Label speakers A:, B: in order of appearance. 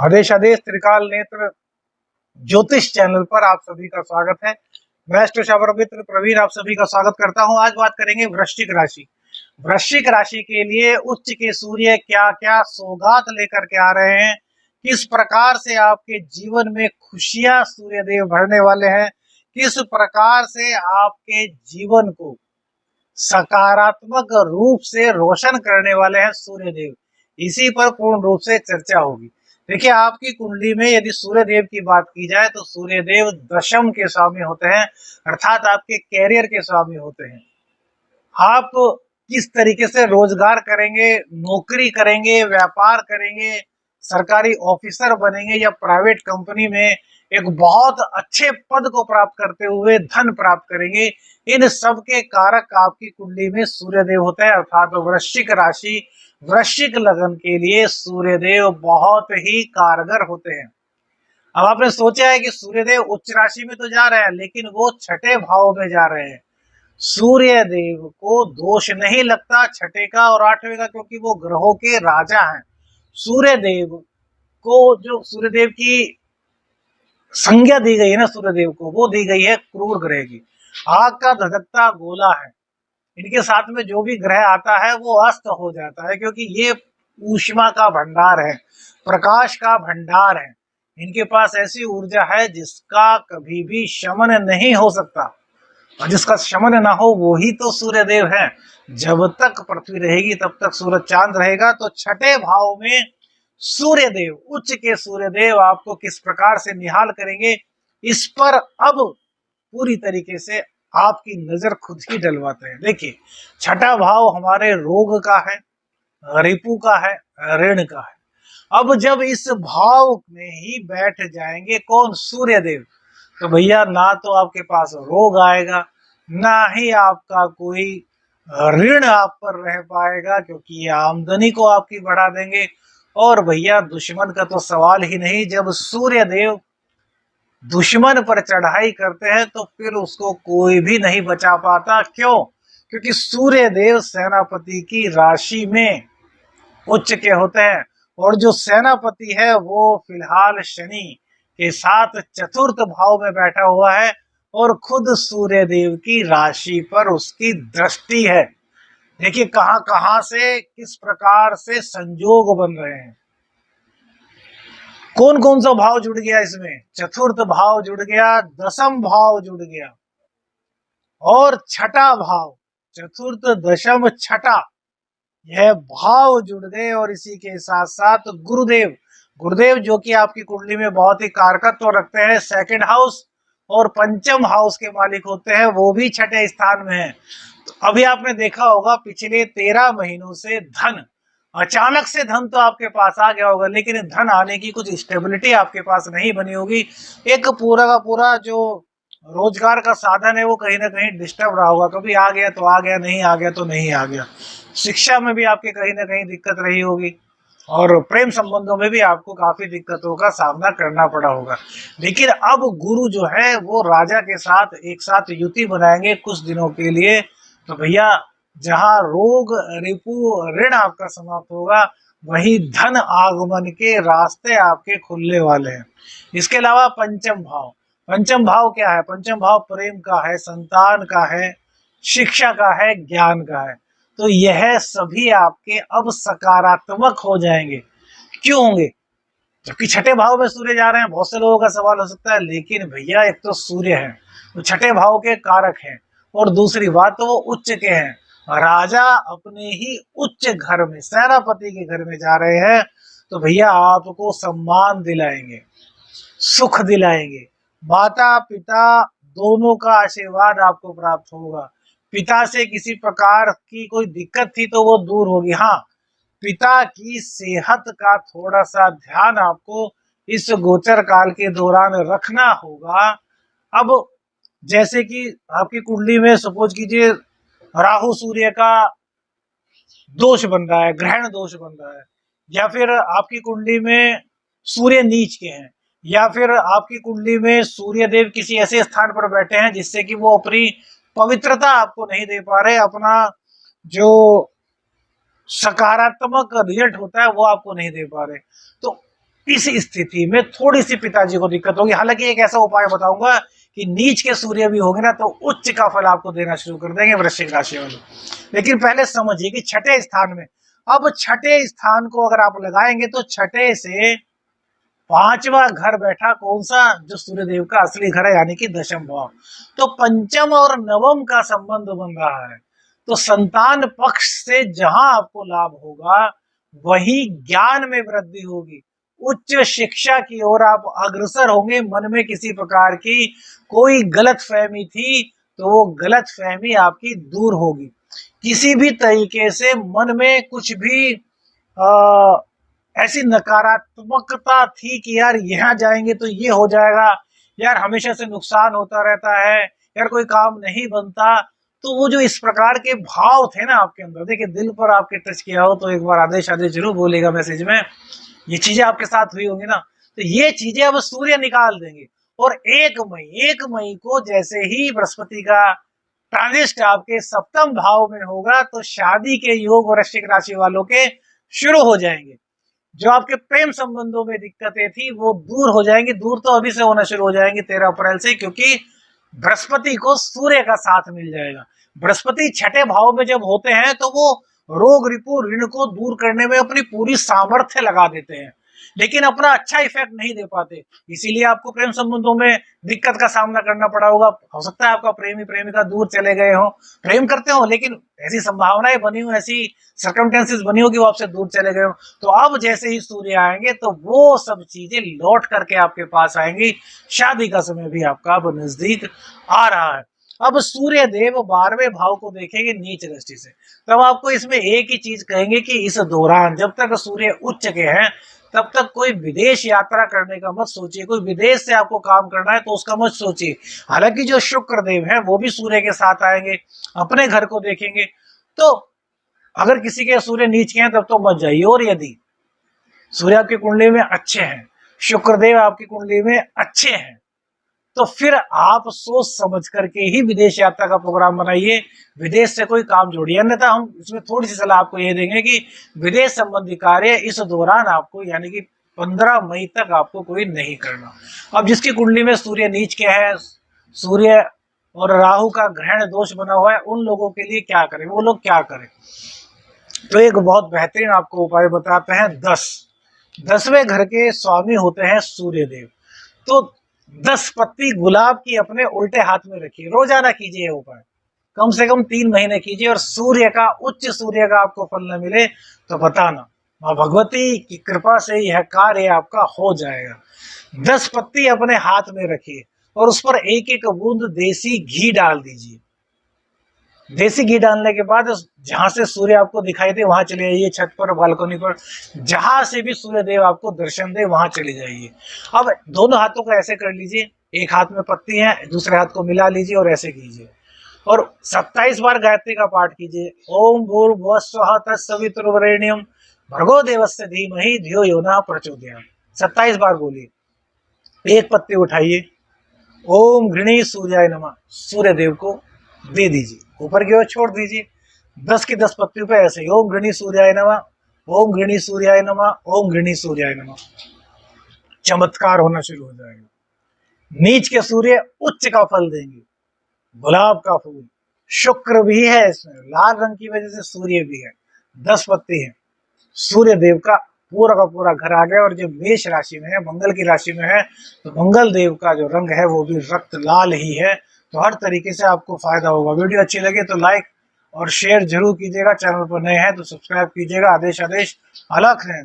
A: आदेश आदेश त्रिकाल नेत्र ज्योतिष चैनल पर आप सभी का स्वागत है। मैं अष्टोशावर मित्र प्रवीण आप सभी का स्वागत करता हूं। आज बात करेंगे वृश्चिक राशि। वृश्चिक राशि के लिए उच्च के सूर्य क्या क्या सौगात लेकर के आ रहे हैं, किस प्रकार से आपके जीवन में खुशियां सूर्य देव भरने वाले हैं, किस प्रकार से आपके जीवन को सकारात्मक रूप से रोशन करने वाले हैं सूर्य देव, इसी पर पूर्ण रूप से चर्चा होगी। देखिए, आपकी कुंडली में यदि सूर्य देव की बात की जाए तो सूर्य देव दशम के स्वामी होते हैं, अर्थात आपके कैरियर के स्वामी होते हैं। आप किस तरीके से रोजगार करेंगे, नौकरी करेंगे, व्यापार करेंगे, सरकारी ऑफिसर बनेंगे या प्राइवेट कंपनी में एक बहुत अच्छे पद को प्राप्त करते हुए धन प्राप्त करेंगे, इन सब के कारक आपकी कुंडली में सूर्यदेव होते हैं। अर्थात वृश्चिक राशि, वृश्चिक लगन के लिए सूर्यदेव बहुत ही कारगर होते हैं। अब आपने सोचा है कि सूर्यदेव उच्च राशि में तो जा रहे हैं, लेकिन वो छठे भाव में जा रहे हैं। सूर्य देव को दोष नहीं लगता छठे का और आठवें का, क्योंकि वो ग्रहों के राजा हैं। सूर्य देव को जो सूर्य देव की संज्ञा दी गई है ना, सूर्य देव को वो दी गई है क्रूर ग्रह की। आग का धधकता गोला है, इनके साथ में जो भी ग्रह आता है वो अस्त हो जाता है, क्योंकि ये ऊष्मा का भंडार है, प्रकाश का भंडार है। इनके पास ऐसी ऊर्जा है जिसका कभी भी शमन नहीं हो सकता, और जिसका शमन ना हो वो ही तो सूर्य देव है। जब तक पृथ्वी रहेगी तब तक सूरज चांद रहेगा। तो छठे भाव में सूर्य देव, उच्च के सूर्य देव आपको किस प्रकार से निहाल करेंगे, इस पर अब पूरी तरीके से आपकी नजर खुद ही डलवाते हैं। देखिए, छठा भाव हमारे रोग का है, रिपु का है, ऋण का है। अब जब इस भाव में ही बैठ जाएंगे कौन, सूर्य देव, तो भैया ना तो आपके पास रोग आएगा, ना ही आपका कोई ऋण आप पर रह पाएगा, क्योंकि ये आमदनी को आपकी बढ़ा देंगे। और भैया दुश्मन का तो सवाल ही नहीं। जब सूर्य देव दुश्मन पर चढ़ाई करते हैं तो फिर उसको कोई भी नहीं बचा पाता। क्यों? क्योंकि सूर्य देव सेनापति की राशि में उच्च के होते हैं, और जो सेनापति है वो फिलहाल शनि के साथ चतुर्थ भाव में बैठा हुआ है, और खुद सूर्य देव की राशि पर उसकी दृष्टि है। देखिए कहां कहां से किस प्रकार से संयोग बन रहे हैं। कौन कौन सा भाव जुड़ गया इसमें? चतुर्थ भाव जुड़ गया, दशम भाव जुड़ गया और छठा भाव, चतुर्थ दशम छठा, यह भाव जुड़ गए। और इसी के साथ साथ गुरुदेव, गुरुदेव जो कि आपकी कुंडली में बहुत ही कारकत्व रखते हैं, सेकंड हाउस और पंचम हाउस के मालिक होते हैं, वो भी छठे स्थान में है। तो अभी आपने देखा होगा पिछले 13 महीनों से धन, अचानक से धन तो आपके पास आ गया होगा, लेकिन धन आने की कुछ स्टेबिलिटी आपके पास नहीं बनी होगी। एक पूरा का पूरा जो रोजगार का साधन है वो कहीं ना कहीं डिस्टर्ब रहा होगा, कभी आ गया तो आ गया, नहीं आ गया तो नहीं आ गया। शिक्षा में भी आपके कहीं ना कहीं दिक्कत रही होगी, और प्रेम संबंधों में भी आपको काफी दिक्कतों का सामना करना पड़ा होगा। लेकिन अब गुरु जो है वो राजा के साथ एक साथ युति बनाएंगे कुछ दिनों के लिए। तो भैया जहां रोग रिपु ऋण आपका समाप्त होगा, वही धन आगमन के रास्ते आपके खुलने वाले हैं। इसके अलावा पंचम भाव, पंचम भाव क्या है? पंचम भाव प्रेम का है, संतान का है, शिक्षा का है, ज्ञान का है। तो यह सभी आपके अब सकारात्मक हो जाएंगे। क्यों होंगे? जबकि छठे भाव में सूर्य जा रहे हैं। बहुत से लोगों का सवाल हो सकता है, लेकिन भैया एक तो सूर्य है, तो छठे भाव के कारक हैं, और दूसरी बात तो वो उच्च के हैं। राजा अपने ही उच्च घर में, सेनापति के घर में जा रहे हैं, तो भैया आपको सम्मान दिलाएंगे, सुख दिलाएंगे। माता पिता दोनों का आशीर्वाद आपको प्राप्त होगा। पिता से किसी प्रकार की कोई दिक्कत थी तो वो दूर होगी। हाँ, पिता की सेहत का थोड़ा सा ध्यान आपको इस गोचर काल के दौरान रखना होगा। अब जैसे कि आपकी कुंडली में सपोज कीजिए राहु सूर्य का दोष बन रहा है, ग्रहण दोष बन रहा है, या फिर आपकी कुंडली में सूर्य नीच के हैं, या फिर आपकी कुंडली में सूर्य देव किसी ऐसे स्थान पर बैठे हैं जिससे कि वो अपनी पवित्रता आपको नहीं दे पा रहे, अपना जो सकारात्मक रिजल्ट होता है वो आपको नहीं दे पा रहे। तो इस स्थिति में थोड़ी सी पिताजी को दिक्कत होगी। हालांकि एक ऐसा उपाय बताऊंगा कि नीच के सूर्य भी होंगे ना तो उच्च का फल आपको देना शुरू कर देंगे वृश्चिक राशि वाले। लेकिन पहले समझिए कि छठे स्थान में, अब छठे स्थान को अगर आप लगाएंगे तो छठे से पांचवा घर बैठा कौन सा, जो सूर्यदेव का असली घर है, यानी कि दशम भाव। तो पंचम और नवम का संबंध बन रहा है, तो संतान पक्ष से जहां आपको लाभ होगा वही ज्ञान में वृद्धि होगी, उच्च शिक्षा की ओर आप अग्रसर होंगे। मन में किसी प्रकार की कोई गलत फहमी थी तो वो गलत फहमी आपकी दूर होगी। किसी भी तरीके से मन में कुछ भी ऐसी नकारात्मकता थी कि यार यहाँ जाएंगे तो ये हो जाएगा, यार हमेशा से नुकसान होता रहता है, यार कोई काम नहीं बनता, तो वो जो इस प्रकार के भाव थे ना आपके अंदर, देखिए दिल पर आपके टच किया हो तो एक बार आदेश आदेश जरूर बोलेगा मैसेज में, ये चीजें आपके साथ हुई होंगी ना, तो ये चीजें अब सूर्य निकाल देंगे। और 1 मई को जैसे ही बृहस्पति का ट्रांजिट आपके सप्तम भाव में होगा तो शादी के योग वृश्चिक राशि वालों के शुरू हो जाएंगे। जो आपके प्रेम संबंधों में दिक्कतें थी वो दूर हो जाएंगी, दूर तो अभी से होना शुरू हो जाएंगी 13 अप्रैल से, क्योंकि बृहस्पति को सूर्य का साथ मिल जाएगा। बृहस्पति छठे भाव में जब होते हैं तो वो रोग रिपु ऋण को दूर करने में अपनी पूरी सामर्थ्य लगा देते हैं, लेकिन अपना अच्छा इफेक्ट नहीं दे पाते। इसीलिए आपको प्रेम संबंधों में दिक्कत का सामना करना पड़ा होगा। हो सकता है आपका प्रेमी प्रेमिका दूर चले गए हो, प्रेम करते हो लेकिन ऐसी संभावनाएं बनी हो, ऐसी सर्कमस्टेंसेस बनी हो कि वो आपसे दूर चले गए हो। तो अब जैसे ही सूर्य आएंगे तो वो सब चीजें लौट करके आपके पास आएंगी। शादी का समय भी आपका अब नजदीक आ रहा है। अब सूर्य देव 12वें भाव को देखेंगे नीच दृष्टि से, तब आपको इसमें एक ही चीज कहेंगे कि इस दौरान जब तक सूर्य उच्च के हैं तब तक कोई विदेश यात्रा करने का मत सोचिए, कोई विदेश से आपको काम करना है तो उसका मत सोचिए। हालांकि जो शुक्र देव है वो भी सूर्य के साथ आएंगे, अपने घर को देखेंगे, तो अगर किसी के सूर्य नीच के हैं तब तो मत जाइए। और यदि सूर्य आपकी कुंडली में अच्छे हैं, शुक्रदेव आपकी कुंडली में अच्छे हैं, तो फिर आप सोच समझ करके ही विदेश यात्रा का प्रोग्राम बनाइए, विदेश से कोई काम जोड़िए। अन्यथा हम इसमें थोड़ी सी सलाह आपको ये देंगे कि विदेश संबंधी कार्य इस दौरान आपको, यानी कि 15 मई तक आपको कोई नहीं करना। अब जिसकी कुंडली में सूर्य नीच के है, सूर्य और राहु का ग्रहण दोष बना हुआ है, उन लोगों के लिए क्या करें, वो लोग क्या करें, तो एक बहुत बेहतरीन आपको उपाय बताते हैं। 10वें घर के स्वामी होते हैं सूर्य देव, तो 10 पत्ती गुलाब की अपने उल्टे हाथ में रखिए, रोजाना कीजिए उपाय, कम से कम 3 महीने कीजिए, और सूर्य का, उच्च सूर्य का आपको फल न मिले तो बताना, माँ भगवती की कृपा से यह कार्य आपका हो जाएगा। 10 पत्ती अपने हाथ में रखिए और उस पर एक एक बूंद देसी घी डाल दीजिए। देसी घी डालने के बाद जहां से सूर्य आपको दिखाई दे वहां चले जाइए, छत पर, बालकनी पर, जहां से भी सूर्य देव आपको दर्शन दे वहां चले जाइए। अब दोनों हाथों को ऐसे कर लीजिए, एक हाथ में पत्ती है, दूसरे हाथ को मिला लीजिए और ऐसे कीजिए, और 27 बार गायत्री का पाठ कीजिए। ओम भूर्भुवः स्वः तत्सवितुर्वरेण्यं भर्गो देवस्य धीमहि धियो यो नः प्रचोदयात्, 27 बार बोलिए। एक पत्ती उठाइए, ओम घृणी सूर्याय नमः, सूर्य देव को दे दीजिए, ऊपर की ओर छोड़ दीजिए। 10 की 10 पत्तियों पे ऐसे, ओम घृणी सूर्याय नमः, ओम घृणी सूर्याय नमः, ओम घृणी सूर्याय नमः, चमत्कार होना शुरू हो जाएगा। नीच के सूर्य उच्च का फल देंगे। गुलाब का फूल, शुक्र भी है इसमें, लाल रंग की वजह से सूर्य भी है, 10 पत्ती है, सूर्य देव का पूरा पूरा घर आ गया। और जो मेष राशि में है, मंगल की राशि में है, तो मंगल देव का जो रंग है वो भी रक्त लाल ही है। तो हर तरीके से आपको फायदा होगा। वीडियो अच्छी लगे तो लाइक और शेयर जरूर कीजिएगा, चैनल पर नए हैं तो सब्सक्राइब कीजिएगा। आदेश आदेश अलख है।